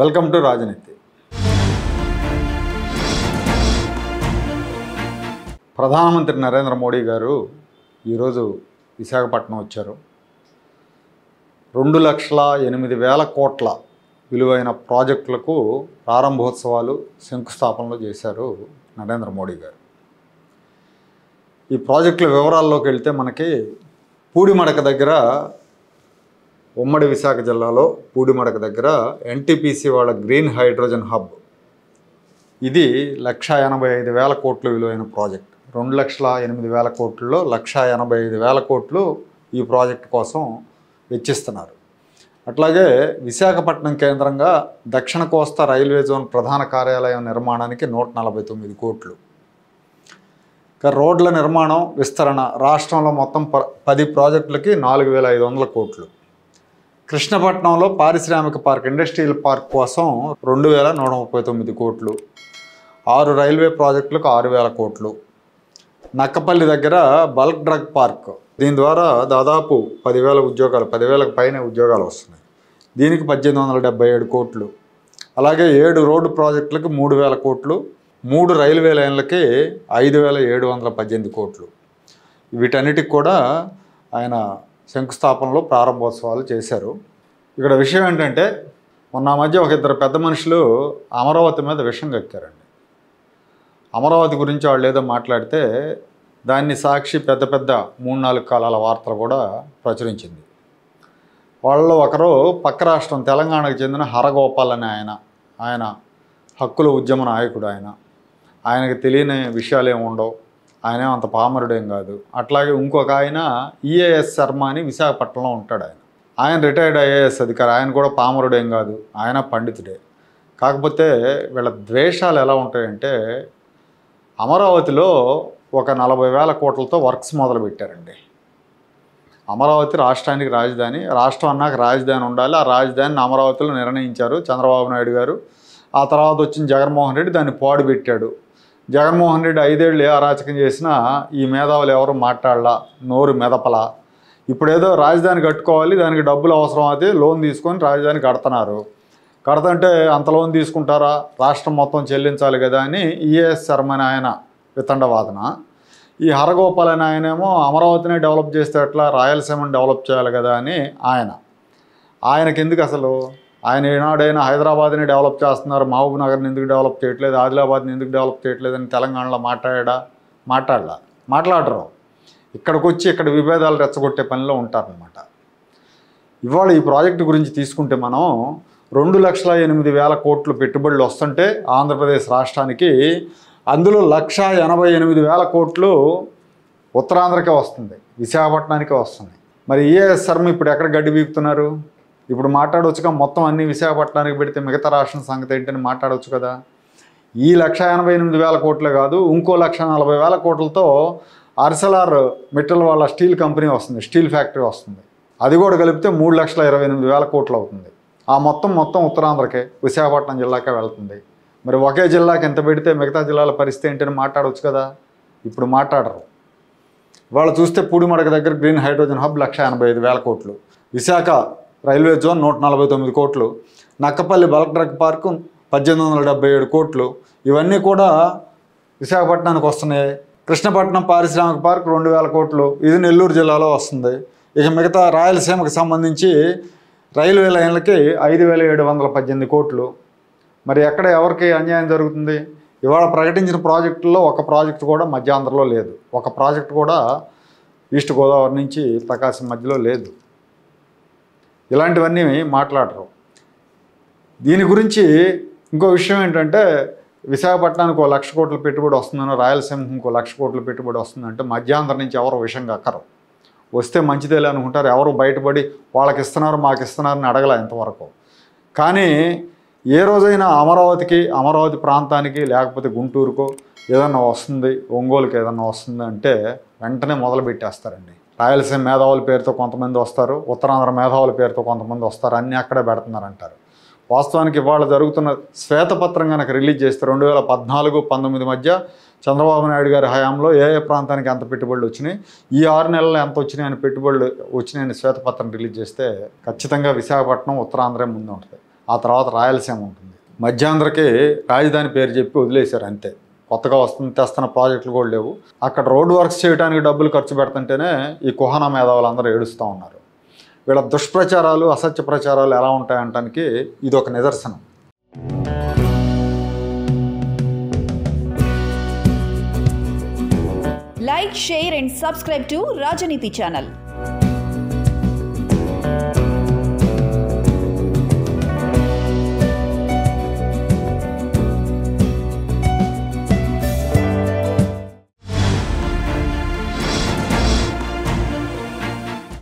Welcome to రాజనీతి. ప్రధానమంత్రి నరేంద్ర మోడీ గారు ఈరోజు విశాఖపట్నం వచ్చారు. 2,08,000 కోట్ల విలువైన ప్రాజెక్టులకు ప్రారంభోత్సవాలు, శంకుస్థాపనలు చేశారు నరేంద్ర మోడీ గారు. ఈ ప్రాజెక్టుల వివరాల్లోకి వెళ్తే మనకి పూడిమడక దగ్గర, ఉమ్మడి విశాఖ జిల్లాలో పూడిమడక దగ్గర ఎన్టీపీసీ వాళ్ళ గ్రీన్ హైడ్రోజన్ హబ్, ఇది 1,85,000 కోట్లు విలువైన ప్రాజెక్ట్. 2,08,000 కోట్లలో 1,85,000 కోట్లు ఈ ప్రాజెక్ట్ కోసం వెచ్చిస్తున్నారు. అట్లాగే విశాఖపట్నం కేంద్రంగా దక్షిణ కోస్తా రైల్వే జోన్ ప్రధాన కార్యాలయం నిర్మాణానికి 149 కోట్లు. రోడ్ల నిర్మాణం, విస్తరణ, రాష్ట్రంలో మొత్తం 10 ప్రాజెక్టులకి 4,500 కోట్లు. కృష్ణపట్నంలో పారిశ్రామిక పార్క్, ఇండస్ట్రియల్ పార్క్ కోసం 2,139 కోట్లు. 6 రైల్వే ప్రాజెక్టులకు 6,000 కోట్లు. నక్కపల్లి దగ్గర బల్క్ డ్రగ్ పార్క్, దీని ద్వారా దాదాపు 10,000 ఉద్యోగాలు, 10,000కు పైన ఉద్యోగాలు వస్తున్నాయి. దీనికి 1,877 కోట్లు. అలాగే 7 రోడ్డు ప్రాజెక్టులకు 3,000 కోట్లు. 3 రైల్వే లైన్లకి 5,718 కోట్లు. వీటన్నిటికి కూడా ఆయన శంకుస్థాపనలో ప్రారంభోత్సవాలు చేశారు. ఇక్కడ విషయం ఏంటంటే, మొన్న మధ్య ఒక ఇద్దరు పెద్ద మనుషులు అమరావతి మీద విషం కక్కారండి. అమరావతి గురించి వాళ్ళు ఏదో మాట్లాడితే దాన్ని సాక్షి పెద్ద 3-4 కాలాల వార్తలు కూడా ప్రచురించింది. వాళ్ళలో ఒకరు పక్క రాష్ట్రం తెలంగాణకు చెందిన హరగోపాల్ అనే ఆయన హక్కుల ఉద్యమ నాయకుడు. ఆయనకు తెలియని విషయాలు ఏమి ఉండవు, ఆయన అంత పామరుడేం కాదు. అట్లాగే ఇంకొక ఆయన ఈఏఎస్ శర్మ అని విశాఖపట్నంలో ఉంటాడు. ఆయన రిటైర్డ్ ఐఏఎస్ అధికారి. ఆయన కూడా పామరుడేం కాదు, ఆయన పండితుడే. కాకపోతే వీళ్ళ ద్వేషాలు ఎలా ఉంటాయంటే, అమరావతిలో ఒక 40,000 కోట్లతో వర్క్స్ మొదలుపెట్టారండి. అమరావతి రాష్ట్రానికి రాజధాని, రాష్ట్రం అన్నాక రాజధాని ఉండాలి. ఆ రాజధానిని అమరావతిలో నిర్ణయించారు చంద్రబాబు నాయుడు గారు. ఆ తర్వాత వచ్చిన జగన్మోహన్ రెడ్డి దాన్ని పాడు పెట్టాడు. జగన్మోహన్ రెడ్డి 5 ఏళ్ళు ఏ అరాచకం చేసినా ఈ మేధావులు ఎవరు మాట్లాడలా, నోరు మెదపలా. ఇప్పుడేదో రాజధాని కట్టుకోవాలి, దానికి డబ్బులు అవసరం అయితే లోన్ తీసుకొని రాజధాని కడుతున్నారు. కడతంటే అంత లోన్ తీసుకుంటారా, రాష్ట్రం మొత్తం చెల్లించాలి కదా అని ఈఏఎస్ శర్మ అని ఆయన వితండవాదన. ఈ హరగోపాల్ అని ఆయనేమో అమరావతిని డెవలప్ చేస్తే ఎట్లా, రాయలసీమను డెవలప్ చేయాలి కదా అని ఆయనకి ఎందుకు అసలు, ఆయన ఏనాడైనా హైదరాబాద్ని డెవలప్ చేస్తున్నారు, మహబూబ్ నగర్ని ఎందుకు డెవలప్ చేయట్లేదు, ఆదిలాబాద్ని ఎందుకు డెవలప్ చేయట్లేదు అని తెలంగాణలో మాట్లాడరు. ఇక్కడికి వచ్చి ఇక్కడ విభేదాలు రెచ్చగొట్టే పనిలో ఉంటారనమాట. ఇవాళ ఈ ప్రాజెక్టు గురించి తీసుకుంటే మనం 2,08,000 కోట్లు పెట్టుబడులు వస్తుంటే ఆంధ్రప్రదేశ్ రాష్ట్రానికి, అందులో 1,88,000 కోట్లు ఉత్తరాంధ్రకే వస్తుంది, విశాఖపట్నానికే వస్తుంది. మరి ఈఏఎస్ శర్మ ఇప్పుడు ఎక్కడ గడ్డి బీకుతున్నారు? ఇప్పుడు మాట్లాడవచ్చు మొత్తం అన్ని విశాఖపట్నానికి పెడితే మిగతా రాష్ట్రం సంగతి ఏంటని మాట్లాడవచ్చు కదా. ఈ 1,88,000 కోట్లే కాదు, ఇంకో 1,40,000 కోట్లతో ఆర్సెలర్ మిట్టల్ వాళ్ళ స్టీల్ కంపెనీ వస్తుంది, స్టీల్ ఫ్యాక్టరీ వస్తుంది. అది కూడా కలిపితే 3,28,000 కోట్లు అవుతుంది. ఆ మొత్తం ఉత్తరాంధ్రకే, విశాఖపట్నం జిల్లాకే వెళ్తుంది. మరి ఒకే జిల్లాకి ఎంత పెడితే మిగతా జిల్లాల పరిస్థితి ఏంటని మాట్లాడవచ్చు కదా. ఇప్పుడు మాట్లాడరు. వాళ్ళు చూస్తే పూడిమడక దగ్గర గ్రీన్ హైడ్రోజన్ హబ్ 1,85,000 కోట్లు, విశాఖ రైల్వే జోన్ 149 కోట్లు, నక్కపల్లి బల్క్ డ్రగ్ పార్కు 1,877 కోట్లు. ఇవన్నీ కూడా విశాఖపట్నానికి వస్తున్నాయి. కృష్ణపట్నం పారిశ్రామిక పార్క్ 2,000 కోట్లు, ఇది నెల్లూరు జిల్లాలో వస్తుంది. ఇక మిగతా రాయలసీమకు సంబంధించి రైల్వే లైన్లకి 5,718 కోట్లు. మరి ఎక్కడ ఎవరికి అన్యాయం జరుగుతుంది? ఇవాళ ప్రకటించిన ప్రాజెక్టుల్లో ఒక ప్రాజెక్టు కూడా మధ్యాంధ్రలో లేదు, ఒక ప్రాజెక్టు కూడా ఈస్ట్ గోదావరి నుంచి ప్రకాశం మధ్యలో లేదు. ఇలాంటివన్నీ మాట్లాడరు. దీని గురించి ఇంకో విషయం ఏంటంటే, విశాఖపట్నానికి 1,00,000 కోట్ల పెట్టుబడి వస్తుందనో, రాయలసీమకు ఇంకో 1,00,000 కోట్ల పెట్టుబడి వస్తుందంటే మధ్యాంధ్ర నుంచి ఎవరు విషయం కక్కరు. వస్తే మంచిదేలే అనుకుంటారు. ఎవరు బయటపడి వాళ్ళకి ఇస్తున్నారు మాకు ఇస్తున్నారని అడగల ఇంతవరకు. కానీ ఏ రోజైనా అమరావతి ప్రాంతానికి, లేకపోతే గుంటూరుకో ఏదన్నా వస్తుంది, ఒంగోలుకి ఏదన్నా వస్తుంది అంటే వెంటనే మొదలు పెట్టేస్తారండి. రాయలసీమ మేధావుల పేరుతో కొంతమంది వస్తారు, ఉత్తరాంధ్ర మేధావుల పేరుతో కొంతమంది వస్తారు, అన్నీ అక్కడే పెడుతున్నారంటారు. వాస్తవానికి ఇవాళ జరుగుతున్న శ్వేతపత్రం కనుక రిలీజ్ చేస్తే 2014-19 మధ్య చంద్రబాబు నాయుడు గారి హయాంలో ఏ ప్రాంతానికి ఎంత పెట్టుబడులు వచ్చినాయి, ఈ 6 నెలల్లో ఎంత వచ్చినాయి అని పెట్టుబడులు వచ్చినాయని శ్వేతపత్రం రిలీజ్ చేస్తే ఖచ్చితంగా విశాఖపట్నం, ఉత్తరాంధ్ర ముందు ఉంటుంది. ఆ తర్వాత రాయలసీమ ఉంటుంది. మధ్యాంధ్రకి రాజధాని పేరు చెప్పి వదిలేశారు అంతే. కొత్తగా తెస్తున్న ప్రాజెక్టులు కూడా లేవు. అక్కడ రోడ్ వర్క్స్ చేయడానికి డబ్బులు ఖర్చు పెడుతుంటేనే ఈ కుహానా మేధావులందరూ ఏడుస్తూ ఉన్నారు. వీళ్ళ దుష్ప్రచారాలు, అసత్య ప్రచారాలు ఎలా ఉంటాయంటానికి ఇది ఒక నిదర్శనం. Like, share and subscribe to Rajaniti channel.